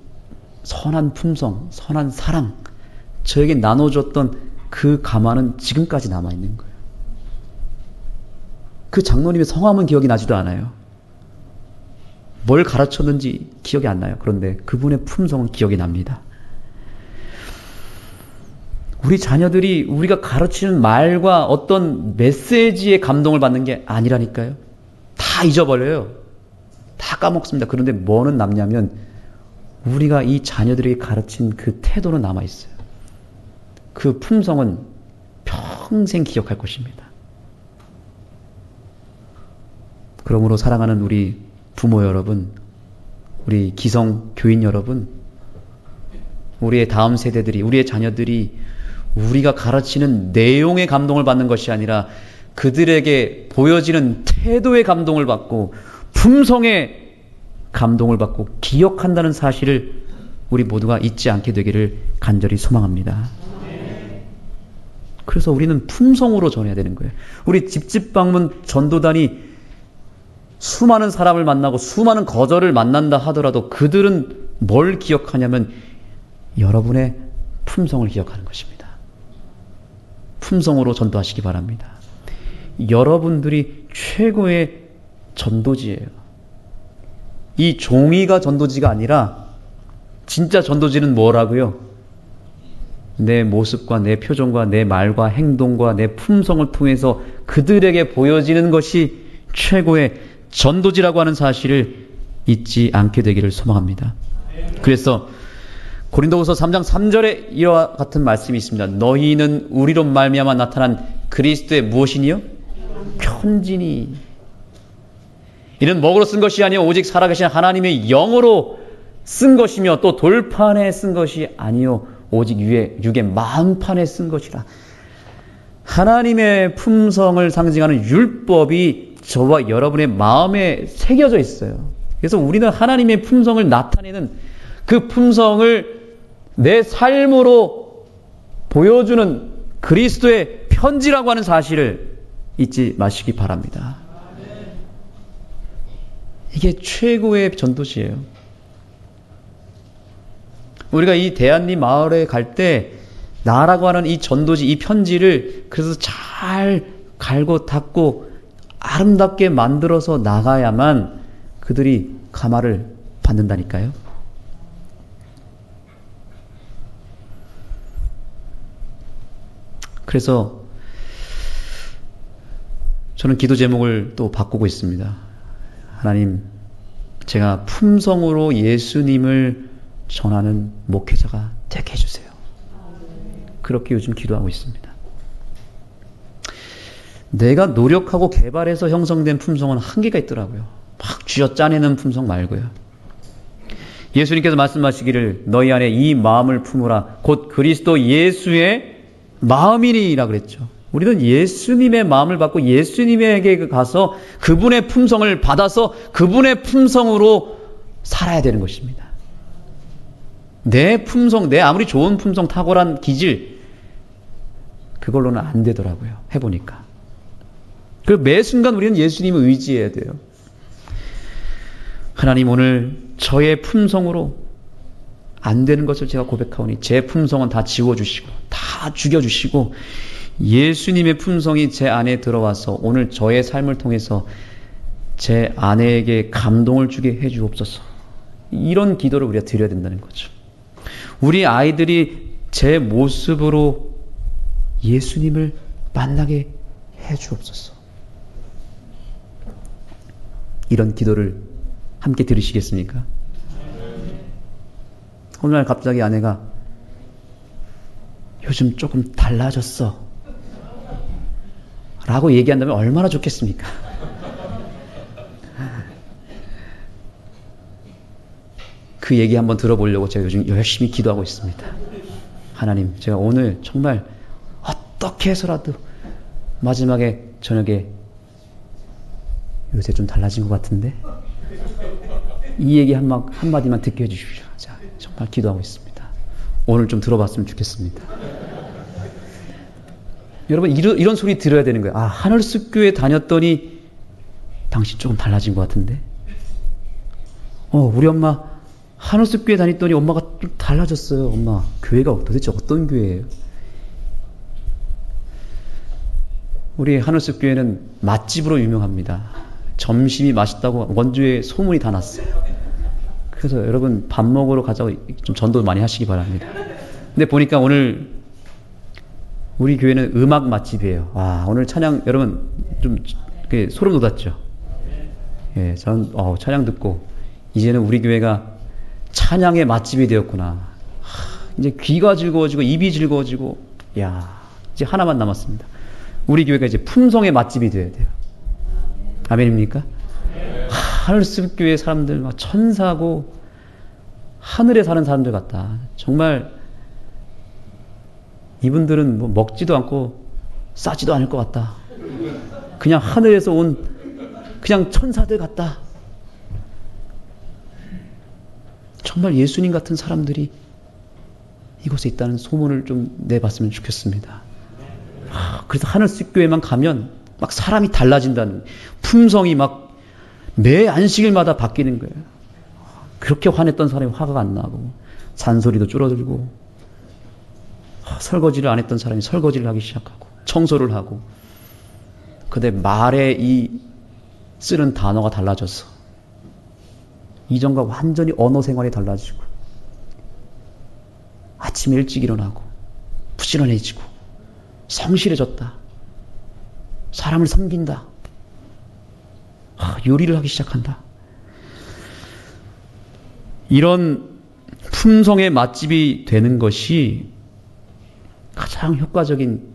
선한 품성, 선한 사랑, 저에게 나눠줬던 그 감화는 지금까지 남아있는 거예요. 그 장로님의 성함은 기억이 나지도 않아요. 뭘 가르쳤는지 기억이 안 나요. 그런데 그분의 품성은 기억이 납니다. 우리 자녀들이 우리가 가르치는 말과 어떤 메시지에 감동을 받는 게 아니라니까요. 다 잊어버려요. 다 까먹습니다. 그런데 뭐는 남냐면 우리가 이 자녀들에게 가르친 그 태도는 남아있어요. 그 품성은 평생 기억할 것입니다. 그러므로 사랑하는 우리 부모 여러분, 우리 기성 교인 여러분, 우리의 다음 세대들이, 우리의 자녀들이 우리가 가르치는 내용에 감동을 받는 것이 아니라 그들에게 보여지는 태도에 감동을 받고 품성에 감동을 받고 기억한다는 사실을 우리 모두가 잊지 않게 되기를 간절히 소망합니다. 그래서 우리는 품성으로 전해야 되는 거예요. 우리 집집방문 전도단이 수많은 사람을 만나고 수많은 거절을 만난다 하더라도 그들은 뭘 기억하냐면 여러분의 품성을 기억하는 것입니다. 품성으로 전도하시기 바랍니다. 여러분들이 최고의 전도지예요. 이 종이가 전도지가 아니라 진짜 전도지는 뭐라고요? 내 모습과 내 표정과 내 말과 행동과 내 품성을 통해서 그들에게 보여지는 것이 최고의 전도지라고 하는 사실을 잊지 않게 되기를 소망합니다. 그래서 고린도후서 3장 3절에 이와 같은 말씀이 있습니다. 너희는 우리로 말미암아 나타난 그리스도의 무엇이니요? 편지니. 이는 먹으로 쓴 것이 아니요 오직 살아계신 하나님의 영으로 쓴 것이며 또 돌판에 쓴 것이 아니요 오직 육의 마음판에 쓴 것이라. 하나님의 품성을 상징하는 율법이 저와 여러분의 마음에 새겨져 있어요. 그래서 우리는 하나님의 품성을 나타내는 그 품성을 내 삶으로 보여주는 그리스도의 편지라고 하는 사실을 잊지 마시기 바랍니다. 이게 최고의 전도지예요. 우리가 이 대한리 마을에 갈 때 나라고 하는 이 전도지, 이 편지를 그래서 잘 갈고 닦고 아름답게 만들어서 나가야만 그들이 감화를 받는다니까요. 그래서 저는 기도 제목을 또 바꾸고 있습니다. 하나님, 제가 품성으로 예수님을 전하는 목회자가 되게 해주세요. 그렇게 요즘 기도하고 있습니다. 내가 노력하고 개발해서 형성된 품성은 한계가 있더라고요. 막 쥐어 짜내는 품성 말고요. 예수님께서 말씀하시기를 너희 안에 이 마음을 품으라. 곧 그리스도 예수의 마음이니라 그랬죠. 우리는 예수님의 마음을 받고 예수님에게 가서 그분의 품성을 받아서 그분의 품성으로 살아야 되는 것입니다. 내 품성, 내 아무리 좋은 품성, 탁월한 기질, 그걸로는 안 되더라고요. 해보니까. 그 매 순간 우리는 예수님을 의지해야 돼요. 하나님, 오늘 저의 품성으로 안 되는 것을 제가 고백하오니 제 품성은 다 지워주시고 다 죽여주시고 예수님의 품성이 제 안에 들어와서 오늘 저의 삶을 통해서 제 아내에게 감동을 주게 해주옵소서. 이런 기도를 우리가 드려야 된다는 거죠. 우리 아이들이 제 모습으로 예수님을 만나게 해주옵소서. 이런 기도를 함께 들으시겠습니까? 어느 날 갑자기 아내가 요즘 조금 달라졌어 라고 얘기한다면 얼마나 좋겠습니까? 그 얘기 한번 들어보려고 제가 요즘 열심히 기도하고 있습니다. 하나님, 제가 오늘 정말 어떻게 해서라도 마지막에 저녁에 요새 좀 달라진 것 같은데 이 얘기 한마디만 듣게 해주십시오. 자, 정말 기도하고 있습니다. 오늘 좀 들어봤으면 좋겠습니다. 여러분, 이런 소리 들어야 되는 거예요. 아, 하늘숲교회 다녔더니 당신 조금 달라진 것 같은데. 우리 엄마 하늘숲교회 다녔더니 엄마가 좀 달라졌어요. 엄마, 교회가 도대체 어떤 교회예요? 우리 하늘숲교회는 맛집으로 유명합니다. 점심이 맛있다고 원주에 소문이 다 났어요. 그래서 여러분 밥 먹으러 가자고 좀 전도 많이 하시기 바랍니다. 근데 보니까 오늘 우리 교회는 음악 맛집이에요. 와, 오늘 찬양 여러분 좀 소름 돋았죠? 예, 전 찬양 듣고 이제는 우리 교회가 찬양의 맛집이 되었구나. 이제 귀가 즐거워지고 입이 즐거워지고, 야, 이제 하나만 남았습니다. 우리 교회가 이제 품성의 맛집이 되어야 돼요. 아멘입니까? 하늘숲교회 사람들 막 천사고 하늘에 사는 사람들 같다. 정말 이분들은 뭐 먹지도 않고 싸지도 않을 것 같다. 그냥 하늘에서 온 그냥 천사들 같다. 정말 예수님 같은 사람들이 이곳에 있다는 소문을 좀 내봤으면 좋겠습니다. 그래서 하늘숲교회만 가면 막 사람이 달라진다는, 품성이 막 매 안식일마다 바뀌는 거예요. 그렇게 화냈던 사람이 화가 안 나고 잔소리도 줄어들고, 설거지를 안 했던 사람이 설거지를 하기 시작하고 청소를 하고, 근데 말에 이 쓰는 단어가 달라져서 이전과 완전히 언어 생활이 달라지고, 아침에 일찍 일어나고 부지런해지고 성실해졌다. 사람을 섬긴다. 요리를 하기 시작한다. 이런 품성의 맛집이 되는 것이 가장 효과적인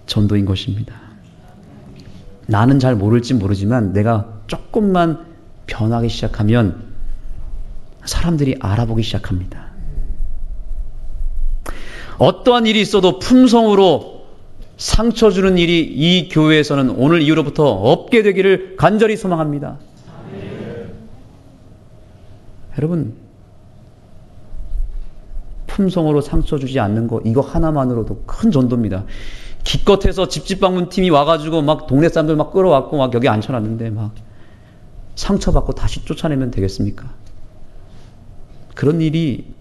전도인 것입니다. 나는 잘 모를지 모르지만 내가 조금만 변하기 시작하면 사람들이 알아보기 시작합니다. 어떠한 일이 있어도 품성으로 상처 주는 일이 이 교회에서는 오늘 이후로부터 없게 되기를 간절히 소망합니다. 여러분, 품성으로 상처 주지 않는 거, 이거 하나만으로도 큰 전도입니다. 기껏해서 집집방문팀이 와가지고 막 동네 사람들 막 끌어왔고 막 여기 앉혀놨는데 막 상처받고 다시 쫓아내면 되겠습니까? 그런 일이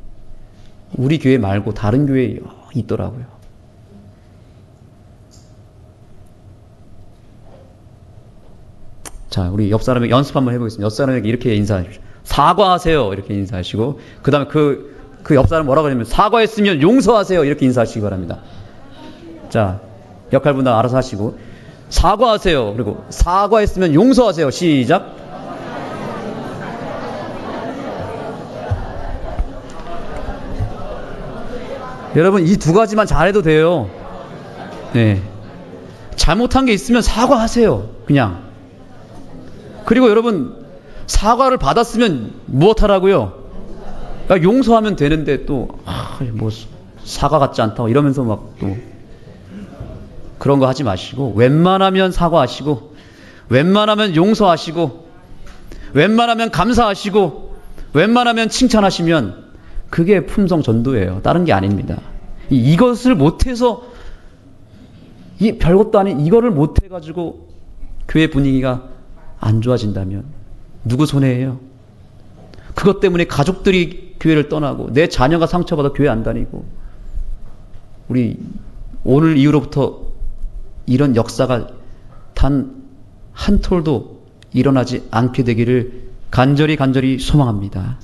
우리 교회 말고 다른 교회에 있더라고요. 자, 우리 옆 사람에게 연습 한번 해보겠습니다. 옆 사람에게 이렇게 인사하십시오. 사과하세요. 이렇게 인사하시고, 그 다음에 그 옆 사람 뭐라고 하냐면, 사과했으면 용서하세요. 이렇게 인사하시기 바랍니다. 자, 역할 분담 알아서 하시고, 사과하세요. 그리고 사과했으면 용서하세요. 시작. 여러분, 이 두 가지만 잘해도 돼요. 네. 잘못한 게 있으면 사과하세요. 그냥. 그리고 여러분, 사과를 받았으면 무엇하라고요? 용서하면 되는데 또 뭐 사과 같지 않다 이러면서 막 또 그런 거 하지 마시고, 웬만하면 사과하시고, 웬만하면 용서하시고, 웬만하면 감사하시고, 웬만하면 칭찬하시면 그게 품성 전도예요. 다른 게 아닙니다. 이것을 못해서, 이 별것도 아닌 이거를 못해가지고 교회 분위기가 안 좋아진다면 누구 손해예요? 그것 때문에 가족들이 교회를 떠나고 내 자녀가 상처받아 교회 안 다니고, 우리 오늘 이후로부터 이런 역사가 단 한 톨도 일어나지 않게 되기를 간절히 소망합니다.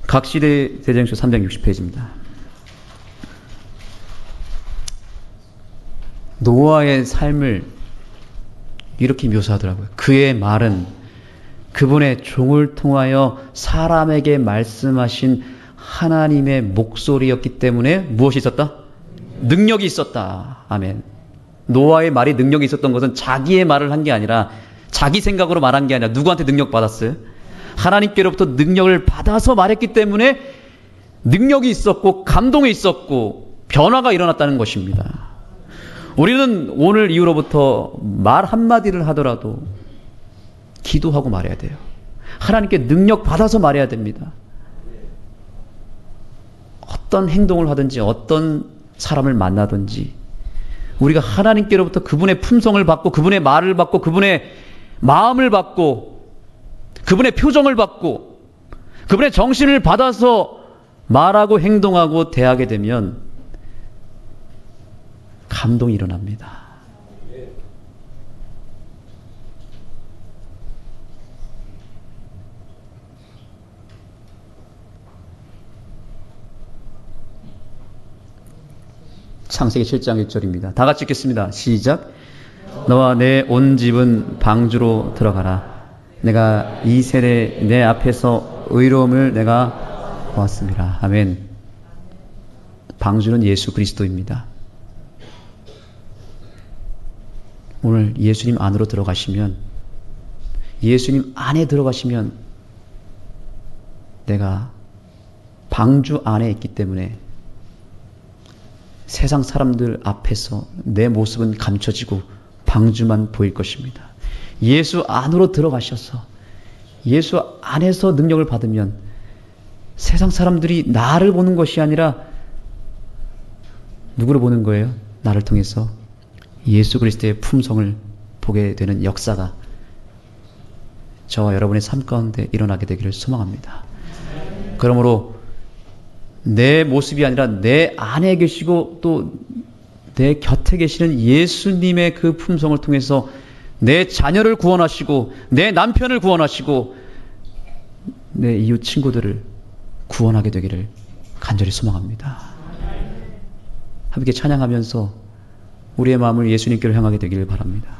각시대 대장수 360페이지입니다. 노아의 삶을 이렇게 묘사하더라고요. 그의 말은 그분의 종을 통하여 사람에게 말씀하신 하나님의 목소리였기 때문에 무엇이 있었다? 능력이 있었다. 아멘. 노아의 말이 능력이 있었던 것은 자기의 말을 한 게 아니라, 자기 생각으로 말한 게 아니라 누구한테 능력 받았어요? 하나님께로부터 능력을 받아서 말했기 때문에 능력이 있었고 감동이 있었고 변화가 일어났다는 것입니다. 우리는 오늘 이후로부터 말 한마디를 하더라도 기도하고 말해야 돼요. 하나님께 능력 받아서 말해야 됩니다. 어떤 행동을 하든지 어떤 사람을 만나든지 우리가 하나님께로부터 그분의 품성을 받고 그분의 말을 받고 그분의 마음을 받고 그분의 표정을 받고 그분의 정신을 받아서 말하고 행동하고 대하게 되면 감동이 일어납니다. 창세기 7장 1절입니다. 다 같이 읽겠습니다. 시작. 너와 내 온 집은 방주로 들어가라. 내가 이 세대 내 앞에서 의로움을 내가 보았습니다. 아멘. 방주는 예수 그리스도입니다. 오늘 예수님 안으로 들어가시면, 예수님 안에 들어가시면 내가 방주 안에 있기 때문에 세상 사람들 앞에서 내 모습은 감춰지고 방주만 보일 것입니다. 예수 안으로 들어가셔서 예수 안에서 능력을 받으면 세상 사람들이 나를 보는 것이 아니라 누구를 보는 거예요? 나를 통해서 예수 그리스도의 품성을 보게 되는 역사가 저와 여러분의 삶 가운데 일어나게 되기를 소망합니다. 그러므로 내 모습이 아니라 내 안에 계시고 또 내 곁에 계시는 예수님의 그 품성을 통해서 내 자녀를 구원하시고 내 남편을 구원하시고 내 이웃 친구들을 구원하게 되기를 간절히 소망합니다. 함께 찬양하면서 우리의 마음을 예수님께로 향하게 되기를 바랍니다.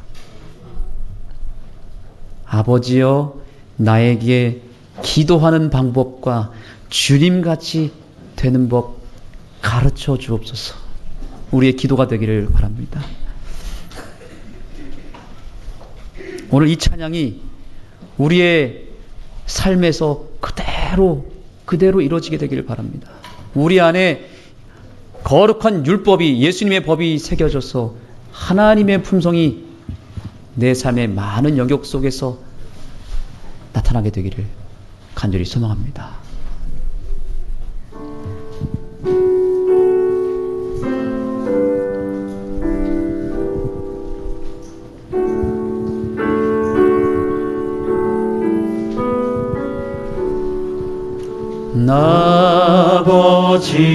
아버지여, 나에게 기도하는 방법과 주님같이 되는 법 가르쳐 주옵소서. 우리의 기도가 되기를 바랍니다. 오늘 이 찬양이 우리의 삶에서 그대로 이루어지게 되기를 바랍니다. 우리 안에 거룩한 율법이, 예수님의 법이 새겨져서 하나님의 품성이 내 삶의 많은 영역 속에서 나타나게 되기를 간절히 소망합니다.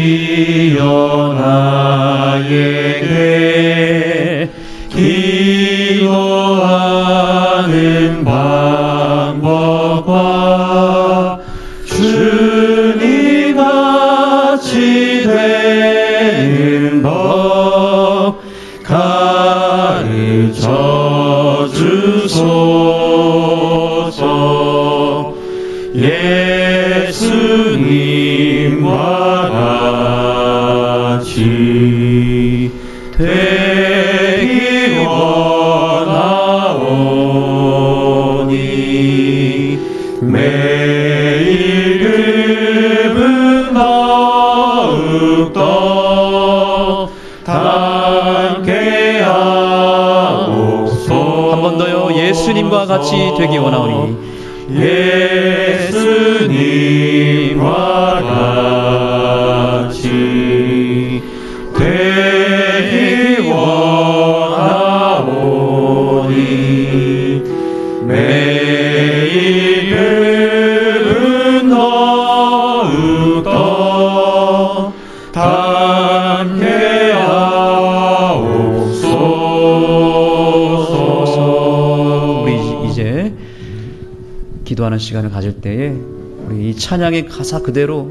아버지여, 나에게 기도하는 방법과 주님 같이 되는 법 가르쳐 주소서. 예수님과 같이 되기 원하 예수님과 같이 되기 원하오니 예수님과 같이 되기 원하오니 매일 그분 더욱더 닮게 하옵소서. 우리 이제 기도하는 시간을 가질 때에 우리 이 찬양의 가사 그대로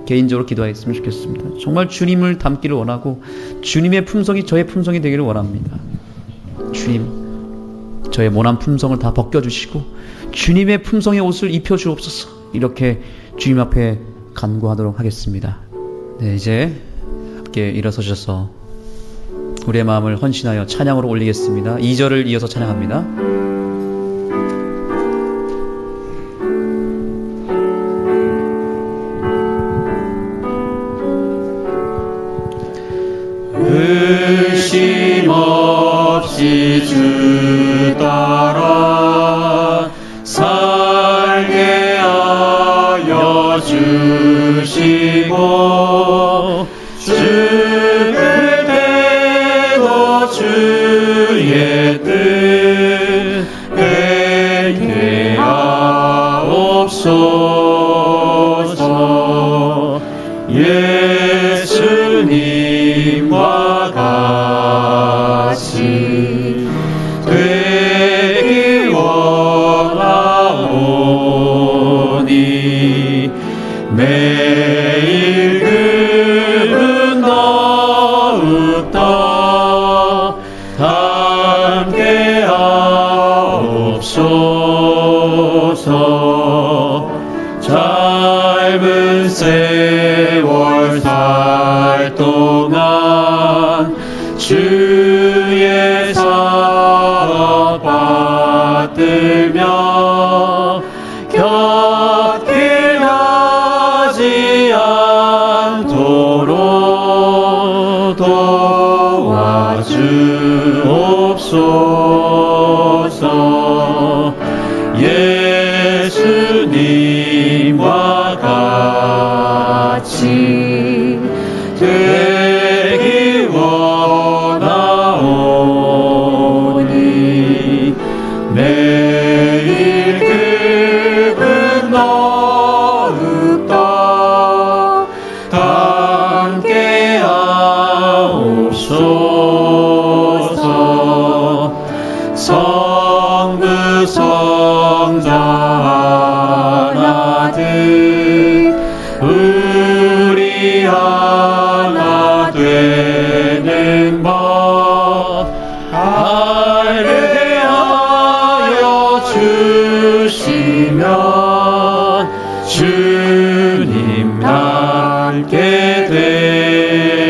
개인적으로 기도했으면 좋겠습니다. 정말 주님을 닮기를 원하고 주님의 품성이 저의 품성이 되기를 원합니다. 주님, 저의 모난 품성을 다 벗겨주시고 주님의 품성의 옷을 입혀주옵소서. 이렇게 주님 앞에 간구하도록 하겠습니다. 네, 이제 함께 일어서셔서 우리의 마음을 헌신하여 찬양으로 올리겠습니다. 2절을 이어서 찬양합니다. 의심 없이 주 따라 살게 하여 주시고 죽을 때도 주의 뜻 행케 하옵소서. 예수님과 같이 되기 원하오니 매일 그분 더욱더 닮게 하옵소서. 짧은 세월 살 동안 주의 사랑 받들며 곁길 가지 않도록 도와주옵소서. 예수님과 같이 되기 원하오니 매일 그분 더욱더 닮게 하옵소서. 성부 성자 하나들 우리 하나 되는 법 알게 하여 주시면 주님 닮게 되리.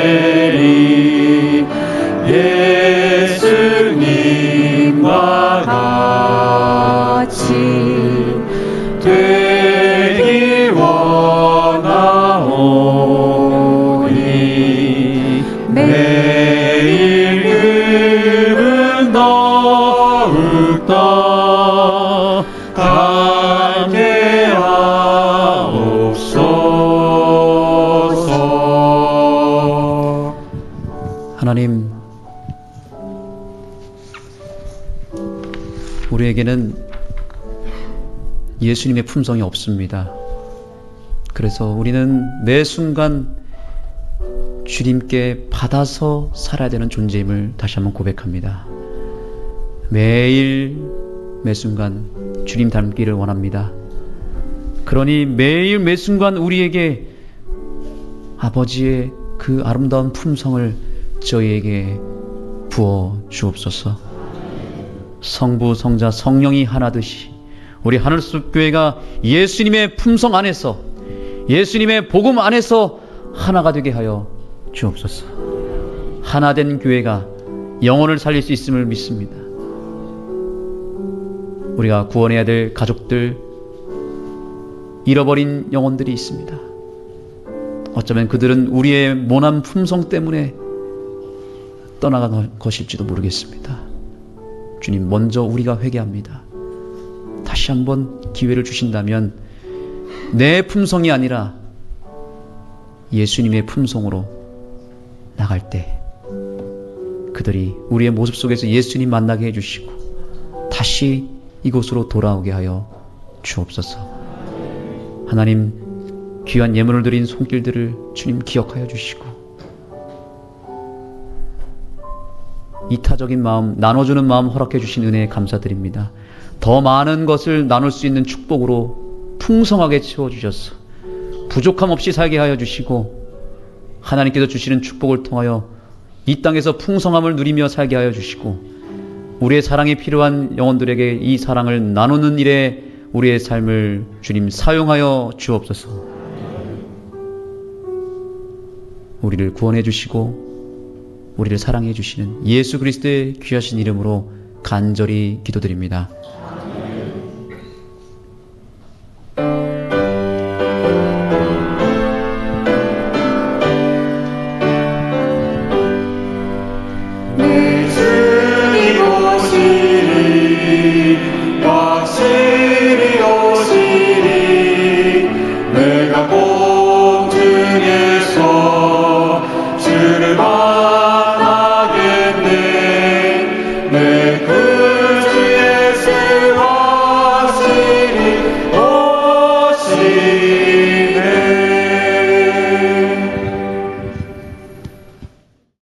예수님과 같이 되기 원하오니 매일 그분 더욱더 닮게 하옵소서. 하나님, 우리에게는 예수님의 품성이 없습니다. 그래서 우리는 매 순간 주님께 받아서 살아야 되는 존재임을 다시 한번 고백합니다. 매일 매 순간 주님 닮기를 원합니다. 그러니 매일 매 순간 우리에게 아버지의 그 아름다운 품성을 저희에게 부어 주옵소서. 성부, 성자, 성령이 하나듯이 우리 하늘숲 교회가 예수님의 품성 안에서, 예수님의 복음 안에서 하나가 되게 하여 주옵소서. 하나된 교회가 영혼을 살릴 수 있음을 믿습니다. 우리가 구원해야 될 가족들, 잃어버린 영혼들이 있습니다. 어쩌면 그들은 우리의 모난 품성 때문에 떠나간 것일지도 모르겠습니다. 주님, 먼저 우리가 회개합니다. 다시 한번 기회를 주신다면 내 품성이 아니라 예수님의 품성으로 나갈 때 그들이 우리의 모습 속에서 예수님 만나게 해주시고 다시 이곳으로 돌아오게 하여 주옵소서. 하나님, 귀한 예물을 드린 손길들을 주님 기억하여 주시고 이타적인 마음, 나눠주는 마음 허락해 주신 은혜에 감사드립니다. 더 많은 것을 나눌 수 있는 축복으로 풍성하게 채워주셔서 부족함 없이 살게 하여 주시고 하나님께서 주시는 축복을 통하여 이 땅에서 풍성함을 누리며 살게 하여 주시고 우리의 사랑이 필요한 영혼들에게 이 사랑을 나누는 일에 우리의 삶을 주님 사용하여 주옵소서. 우리를 구원해 주시고 우리를 사랑해 주시는 예수 그리스도의 귀하신 이름으로 간절히 기도드립니다.